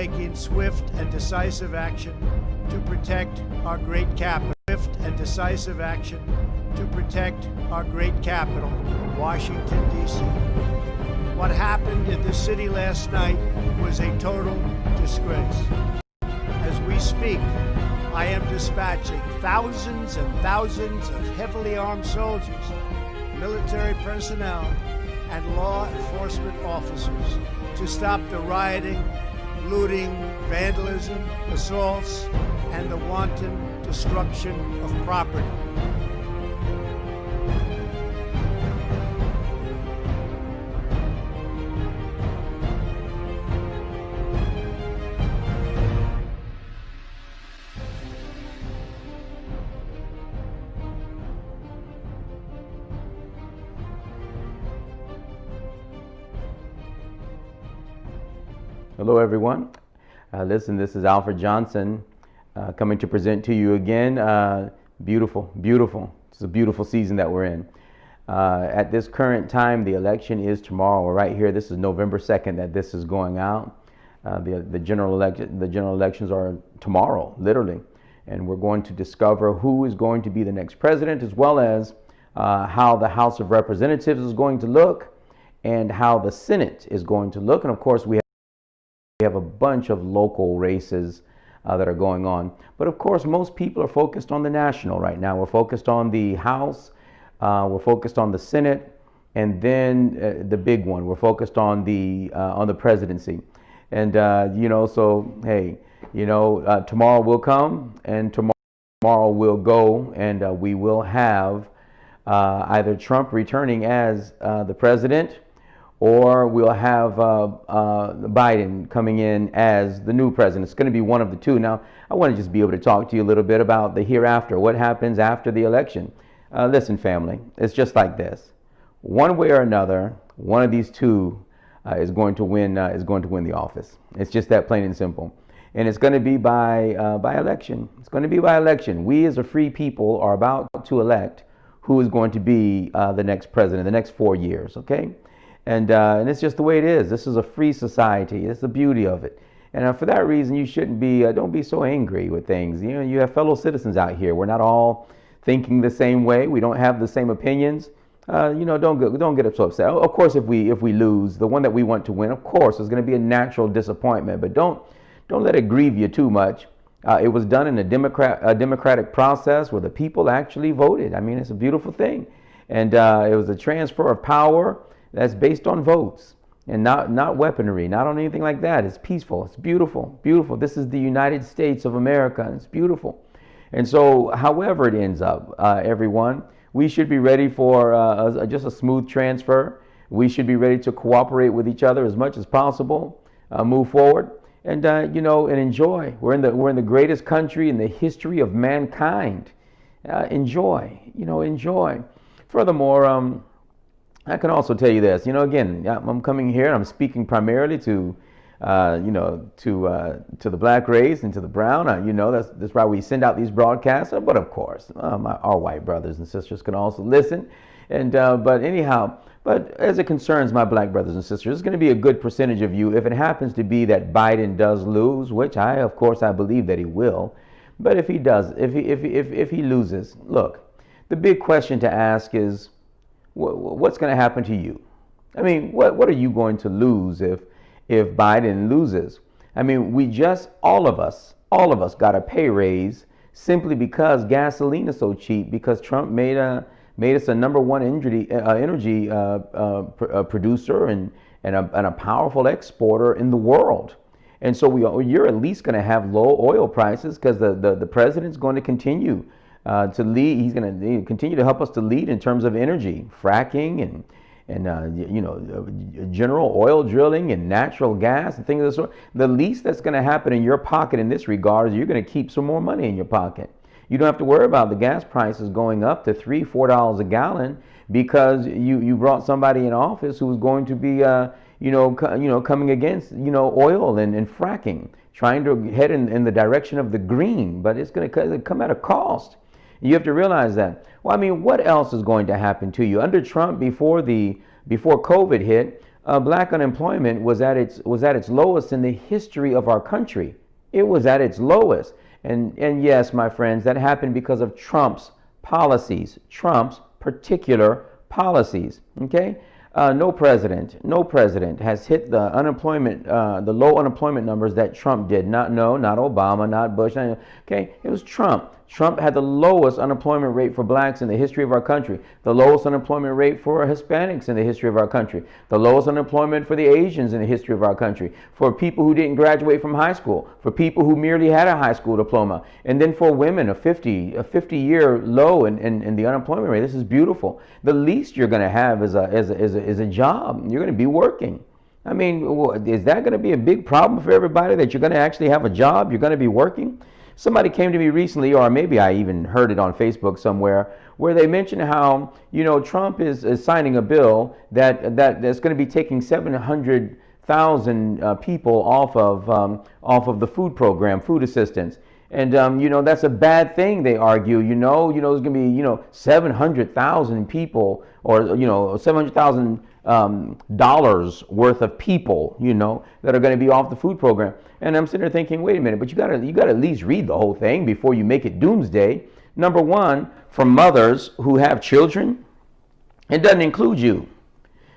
taking swift and decisive action to protect our great capital. Swift and decisive action to protect our great capital, Washington, D.C. What happened in the city last night was a total disgrace. As we speak, I am dispatching thousands and thousands of heavily armed soldiers, military personnel, and law enforcement officers to stop the rioting, looting, vandalism, assaults, and the wanton destruction of property. Hello, everyone. Listen, this is Alfred Johnson coming to present to you again. Beautiful. It's a beautiful season that we're in. At this current time, the election is tomorrow. Right here, this is November 2nd that this is going out. The general elections are tomorrow, literally, and we're going to discover who is going to be the next president, as well as how the House of Representatives is going to look, and how the Senate is going to look, and of course we have a bunch of local races that are going on. But of course, most people are focused on the national right now. We're focused on the House, we're focused on the Senate, and then the big one, we're focused on the presidency. And so hey, tomorrow will come and tomorrow will go, and we will have either Trump returning as the president, or we'll have Biden coming in as the new president. It's going to be one of the two. Now, I want to just be able to talk to you a little bit about the hereafter, what happens after the election. Listen, family, it's just like this. One way or another, one of these two is going to win the office. It's just that plain and simple. And it's going to be by election. It's going to be by election. We as a free people are about to elect who is going to be the next president, the next 4 years, okay? And it's just the way it is. This is a free society. It's the beauty of it. And for that reason, you shouldn't be, don't be so angry with things. You have fellow citizens out here. We're not all thinking the same way. We don't have the same opinions. Don't get so upset. Of course, if we lose, the one that we want to win, of course, is going to be a natural disappointment. But don't let it grieve you too much. It was done in a democratic process where the people actually voted. I mean, it's a beautiful thing. And it was a transfer of power that's based on votes and not weaponry, not on anything like that. It's peaceful. It's beautiful. This is the United States of America. And it's beautiful. And so, however it ends up, everyone, we should be ready for just a smooth transfer. We should be ready to cooperate with each other as much as possible, move forward, and and enjoy. We're in the greatest country in the history of mankind. Enjoy. Furthermore, I can also tell you this. Again, I'm coming here and I'm speaking primarily to the black race and to the brown. That's why we send out these broadcasts. But of course, our white brothers and sisters can also listen. And but as it concerns my black brothers and sisters, it's going to be a good percentage of you. If it happens to be that Biden does lose, which I believe that he will. But if he does, if he loses, look, the big question to ask is, what's going to happen to you? I mean, what are you going to lose if Biden loses? I mean, all of us got a pay raise simply because gasoline is so cheap, because Trump made us a number one energy producer and a powerful exporter in the world. And so you're at least going to have low oil prices because the president's going to continue to lead. He's going to continue to help us to lead in terms of energy, fracking and general oil drilling and natural gas and things of the sort. The least that's going to happen in your pocket in this regard is you're going to keep some more money in your pocket. You don't have to worry about the gas prices going up to $3-4 a gallon because you brought somebody in office who was going to be coming against oil and fracking, trying to head in the direction of the green, but it's going to come at a cost. You have to realize that. Well, I mean, what else is going to happen to you? Under Trump, before COVID hit, black unemployment was at its lowest in the history of our country. It was at its lowest. And yes, my friends, that happened because of Trump's policies, Trump's particular policies. Okay? No president has hit the unemployment, the low unemployment numbers that Trump did. Not Obama, not Bush. Okay, it was Trump. Trump had the lowest unemployment rate for blacks in the history of our country, the lowest unemployment rate for Hispanics in the history of our country, the lowest unemployment for the Asians in the history of our country, for people who didn't graduate from high school, for people who merely had a high school diploma, and then for women, a 50-year low in the unemployment rate. This is beautiful. The least you're going to have is a job. You're going to be working. I mean, is that going to be a big problem for everybody, that you're going to actually have a job, you're going to be working? Somebody came to me recently, or maybe I even heard it on Facebook somewhere, where they mentioned how, Trump is signing a bill that's going to be taking 700,000 people off of the food program, food assistance. And that's a bad thing, they argue. There's going to be 700,000 people, or $700,000 dollars worth of people, that are going to be off the food program. And I'm sitting there thinking, wait a minute, but you got to at least read the whole thing before you make it doomsday. Number one, for mothers who have children, it doesn't include you.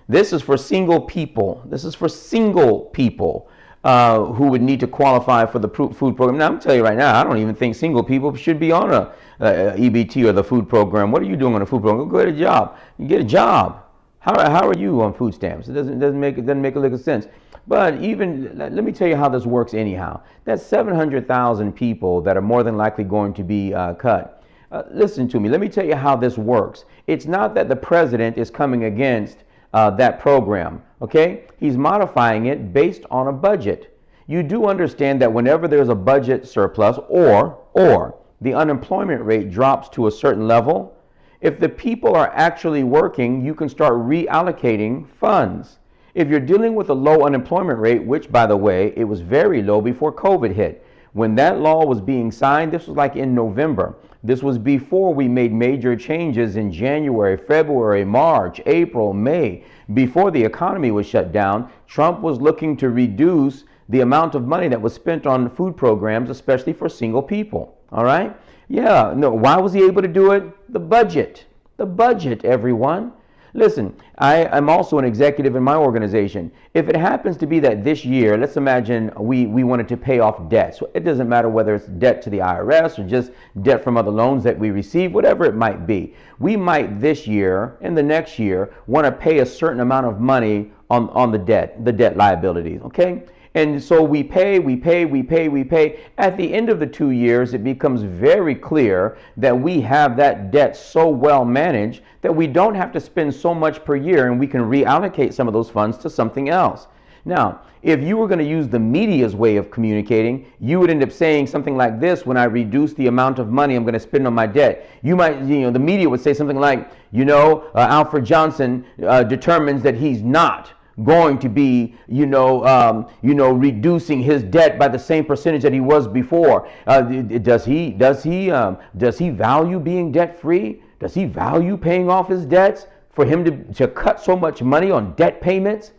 This is for single people. This is for single people who would need to qualify for the food program. Now, I'm telling you right now, I don't even think single people should be on a EBT or the food program. What are you doing on a food program? Go get a job. You get a job. How are you on food stamps? It doesn't make a lick of sense. But even, let me tell you how this works anyhow. That's 700,000 people that are more than likely going to be cut. Listen to me. Let me tell you how this works. It's not that the president is coming against that program, okay? He's modifying it based on a budget. You do understand that whenever there's a budget surplus or the unemployment rate drops to a certain level, if the people are actually working, you can start reallocating funds. If you're dealing with a low unemployment rate, which, by the way, it was very low before COVID hit. When that law was being signed, this was like in November. This was before we made major changes in January, February, March, April, May. Before the economy was shut down, Trump was looking to reduce the amount of money that was spent on food programs, especially for single people. All right? Yeah, no, why was he able to do it? The budget. The budget, everyone. Listen, I am also an executive in my organization. If it happens to be that this year, let's imagine we wanted to pay off debts. It doesn't matter whether it's debt to the IRS or just debt from other loans that we receive, whatever it might be. We might this year and the next year want to pay a certain amount of money on the debt liabilities, okay? And so we pay. At the end of the 2 years, it becomes very clear that we have that debt so well managed that we don't have to spend so much per year, and we can reallocate some of those funds to something else. Now, if you were going to use the media's way of communicating, you would end up saying something like this: when I reduce the amount of money I'm going to spend on my debt, the media would say something like, Alfred Johnson determines that he's not going to be, reducing his debt by the same percentage that he was before. Does he value being debt free? Does he value paying off his debts for him to cut so much money on debt payments?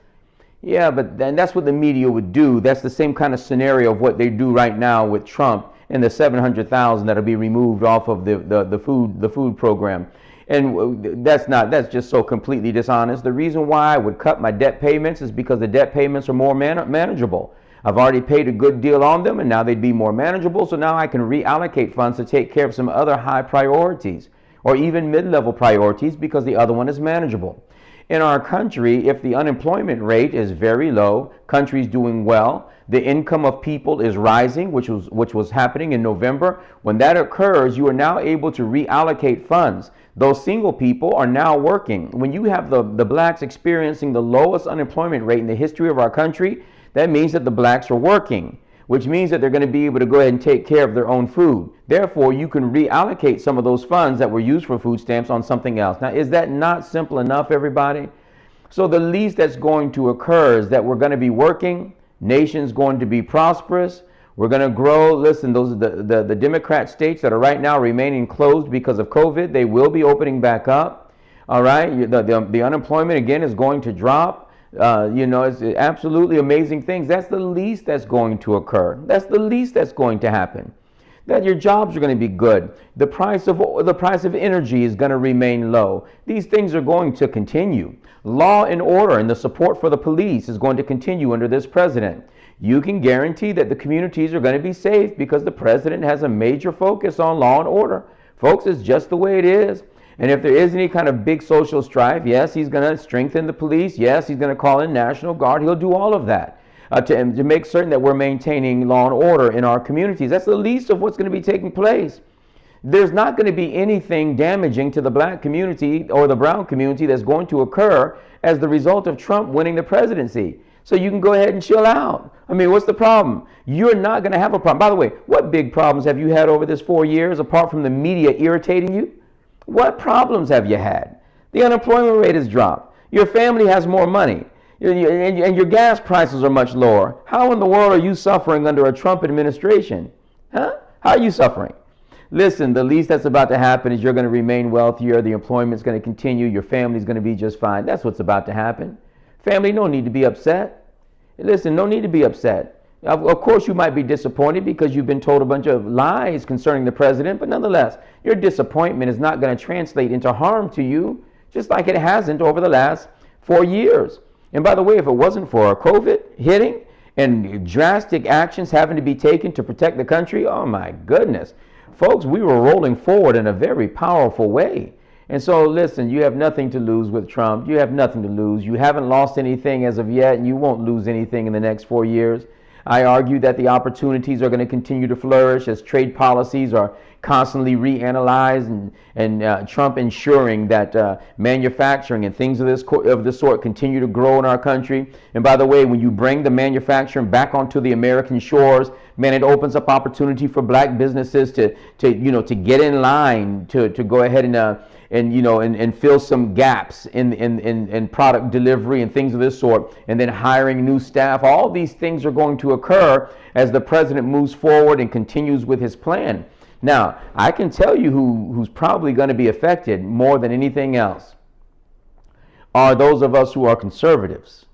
Yeah, but then that's what the media would do. That's the same kind of scenario of what they do right now with Trump and the 700,000 that'll be removed off of the food program. And that's just so completely dishonest. The reason why I would cut my debt payments is because the debt payments are more manageable. I've already paid a good deal on them, and now they'd be more manageable, so now I can reallocate funds to take care of some other high priorities or even mid-level priorities because the other one is manageable. In our country, if the unemployment rate is very low, country's doing well, the income of people is rising, which was happening in November. When that occurs, you are now able to reallocate funds. Those single people are now working. When you have the blacks experiencing the lowest unemployment rate in the history of our country, that means that the blacks are working, which means that they're going to be able to go ahead and take care of their own food. Therefore, you can reallocate some of those funds that were used for food stamps on something else. Now, is that not simple enough, everybody? So the least that's going to occur is that we're going to be working, nation's going to be prosperous, we're going to grow. Listen, those are the Democrat states that are right now remaining closed because of COVID. They will be opening back up. All right, the unemployment again is going to drop. It's absolutely amazing things. That's the least that's going to occur. That's the least that's going to happen. That your jobs are going to be good. The price of energy is going to remain low. These things are going to continue. Law and order and the support for the police is going to continue under this president. You can guarantee that the communities are going to be safe because the president has a major focus on law and order. Folks, it's just the way it is. And if there is any kind of big social strife, yes, he's going to strengthen the police. Yes, he's going to call in National Guard. He'll do all of that. To make certain that we're maintaining law and order in our communities. That's the least of what's going to be taking place. There's not going to be anything damaging to the black community or the brown community that's going to occur as the result of Trump winning the presidency. So you can go ahead and chill out. I mean, what's the problem? You're not going to have a problem. By the way, what big problems have you had over this 4 years apart from the media irritating you? What problems have you had? The unemployment rate has dropped. Your family has more money. And your gas prices are much lower. How in the world are you suffering under a Trump administration? Huh? How are you suffering? Listen, the least that's about to happen is you're going to remain wealthier. The employment's going to continue. Your family's going to be just fine. That's what's about to happen. Family, no need to be upset. Listen, no need to be upset. Of course, you might be disappointed because you've been told a bunch of lies concerning the president, but nonetheless, your disappointment is not going to translate into harm to you, just like it hasn't over the last 4 years. And by the way, if it wasn't for COVID hitting and drastic actions having to be taken to protect the country, oh my goodness. Folks, we were rolling forward in a very powerful way. And so listen, you have nothing to lose with Trump. You have nothing to lose. You haven't lost anything as of yet, and you won't lose anything in the next 4 years. I argue that the opportunities are going to continue to flourish as trade policies are constantly reanalyzed and Trump ensuring that manufacturing and things of this sort continue to grow in our country. And by the way, when you bring the manufacturing back onto the American shores, man, it opens up opportunity for black businesses to get in line to go ahead and fill some gaps in product delivery and things of this sort, and then hiring new staff. All these things are going to occur as the president moves forward and continues with his plan. Now, I can tell you who's probably going to be affected more than anything else are those of us who are conservatives.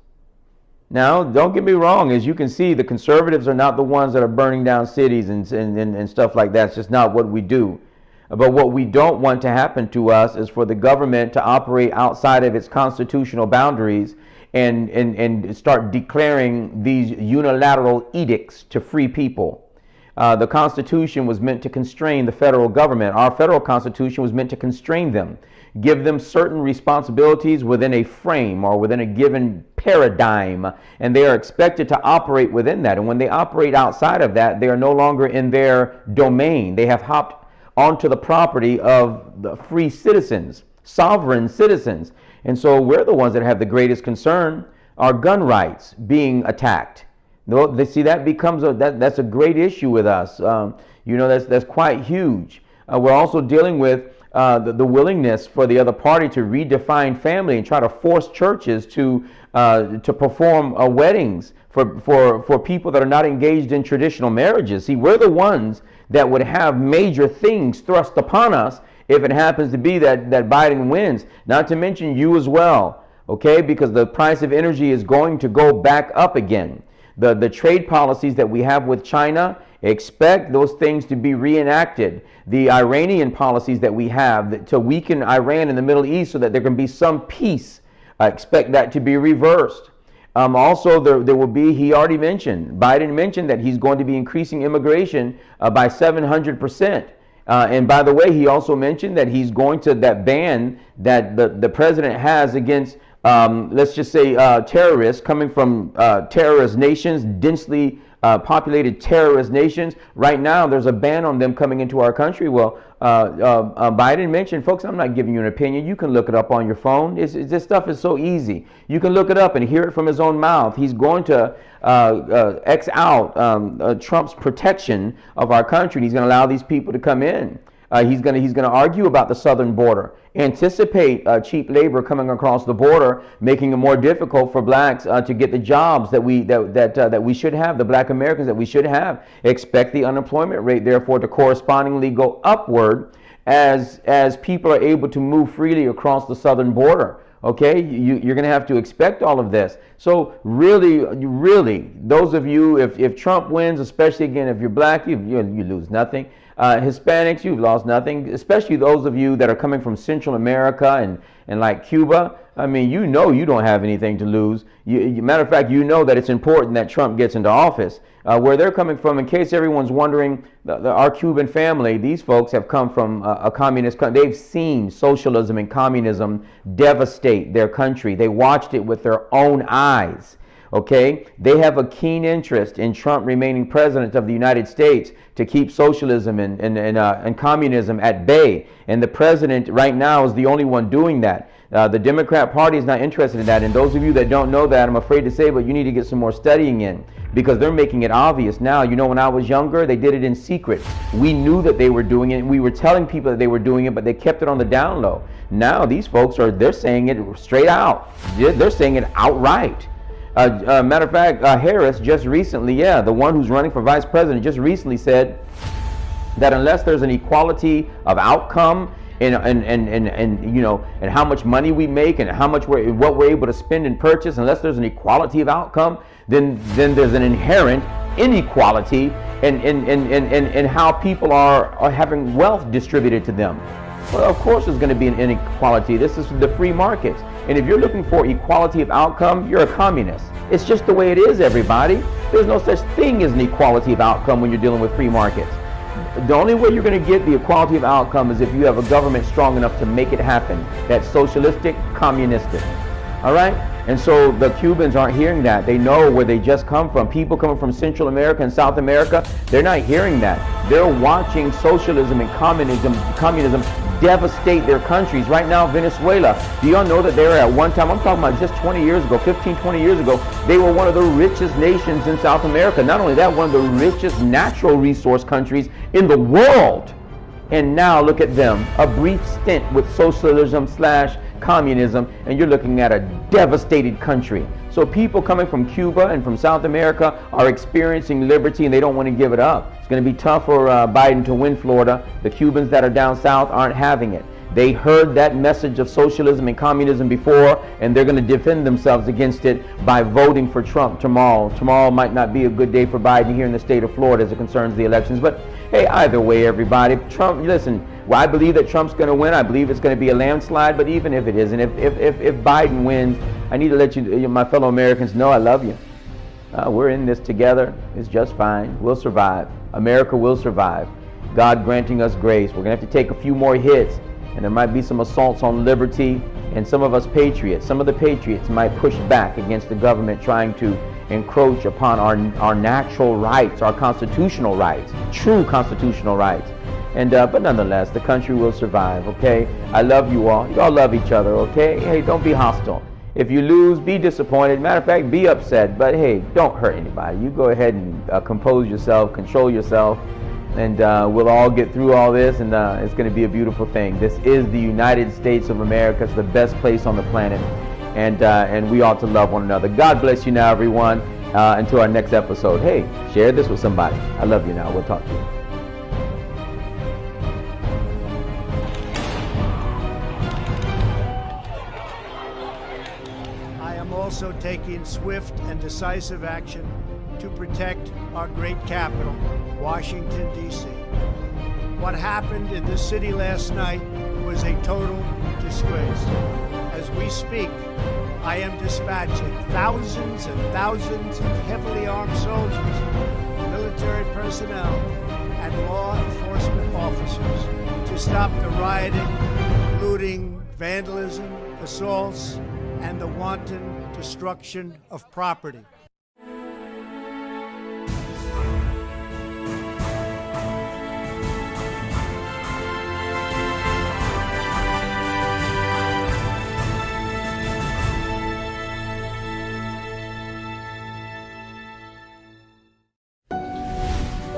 Now, don't get me wrong. As you can see, the conservatives are not the ones that are burning down cities and stuff like that. It's just not what we do. But what we don't want to happen to us is for the government to operate outside of its constitutional boundaries and start declaring these unilateral edicts to free people. The Constitution was meant to constrain the federal government. Our federal Constitution was meant to constrain them, give them certain responsibilities within a frame or within a given paradigm, and they are expected to operate within that. And when they operate outside of that, they are no longer in their domain. They have hopped onto the property of the free citizens, sovereign citizens. And so we're the ones that have the greatest concern, our gun rights being attacked. They see that becomes that's a great issue with us. That's quite huge. We're also dealing with the willingness for the other party to redefine family and try to force churches to perform weddings for people that are not engaged in traditional marriages. See, we're the ones that would have major things thrust upon us if it happens to be that Biden wins. Not to mention you as well, okay? Because the price of energy is going to go back up again. The trade policies that we have with China, expect those things to be reenacted. The Iranian policies that we have to weaken Iran in the Middle East so that there can be some peace, I expect that to be reversed. Also, there will be, Biden mentioned that he's going to be increasing immigration by 700%. And by the way, he also mentioned that he's going to, that ban that the president has against let's just say terrorists coming from terrorist nations, densely populated terrorist nations. Right now, there's a ban on them coming into our country. Well, Biden mentioned, folks, I'm not giving you an opinion. You can look it up on your phone. This stuff is so easy. You can look it up and hear it from his own mouth. He's going to X out Trump's protection of our country. He's going to allow these people to come in. He's going to argue about the southern border, anticipate cheap labor coming across the border, making it more difficult for blacks to get the jobs that we should have, the black Americans that we should have. Expect the unemployment rate, therefore, to correspondingly go upward as people are able to move freely across the southern border. Okay, you're going to have to expect all of this. So really, those of you, if Trump wins, especially again, if you're black, you lose nothing. Hispanics, you've lost nothing, especially those of you that are coming from Central America and like Cuba. I mean, you don't have anything to lose. Matter of fact, you know that it's important that Trump gets into office. Where they're coming from, in case everyone's wondering, our Cuban family, these folks have come from a communist country. They've seen socialism and communism devastate their country. They watched it with their own eyes. Okay, they have a keen interest in Trump remaining president of the United States to keep socialism and communism at bay. And the president right now is the only one doing that. The Democrat Party is not interested in that. And those of you that don't know that, I'm afraid to say, but you need to get some more studying in, because they're making it obvious now. You know, when I was younger, they did it in secret. We knew that they were doing it. We were telling people that they were doing it, but they kept it on the down low. Now these folks they're saying it straight out. They're saying it outright. Matter of fact, Harris just recently, the one who's running for vice president, just recently said that unless there's an equality of outcome and how much money we make and what we're able to spend and purchase, unless there's an equality of outcome, then there's an inherent inequality in how people are having wealth distributed to them. Well, of course there's going to be an inequality. This is the free market. And if you're looking for equality of outcome, you're a communist. It's just the way it is, everybody. There's no such thing as an equality of outcome when you're dealing with free markets. The only way you're going to get the equality of outcome is if you have a government strong enough to make it happen. That's socialistic, communistic. All right? And so the Cubans aren't hearing that. They know where they just come from. People coming from Central America and South America, they're not hearing that. They're watching socialism and communism devastate their countries. Right now, Venezuela, do y'all know that they were at one time, I'm talking about just 20 years ago, 15, 20 years ago, they were one of the richest nations in South America. Not only that, one of the richest natural resource countries in the world. And now look at them, a brief stint with socialism / communism, and you're looking at a devastated country. So people coming from Cuba and from South America are experiencing liberty, and they don't want to give it up. It's going to be tough for Biden to win Florida. The Cubans that are down south aren't having it. They heard that message of socialism and communism before, and they're going to defend themselves against it by voting for Trump tomorrow. Tomorrow might not be a good day for Biden here in the state of Florida as it concerns the elections, but hey, either way, everybody, Trump, listen, well, I believe that Trump's going to win. I believe it's going to be a landslide, but even if it isn't, if Biden wins, I need to let you, my fellow Americans, know I love you. We're in this together. It's just fine. We'll survive. America will survive. God granting us grace. We're going to have to take a few more hits, and there might be some assaults on liberty, and some of us patriots, some of the patriots might push back against the government trying to encroach upon our natural rights, our constitutional rights, true constitutional rights. And but nonetheless, the country will survive, okay? I love you all. You all love each other, okay? Hey, don't be hostile. If you lose, be disappointed. Matter of fact, be upset. But hey, don't hurt anybody. You go ahead and compose yourself, control yourself, and we'll all get through all this, and it's going to be a beautiful thing. This is the United States of America. It's the best place on the planet, and we ought to love one another. God bless you now, everyone. Until our next episode. Hey, share this with somebody. I love you now. We'll talk to you. I am also taking swift and decisive action to protect our great capital, Washington, D.C. What happened in this city last night was a total disgrace. As we speak, I am dispatching thousands and thousands of heavily armed soldiers, military personnel, and law enforcement officers to stop the rioting, looting, vandalism, assaults, and the wanton destruction of property.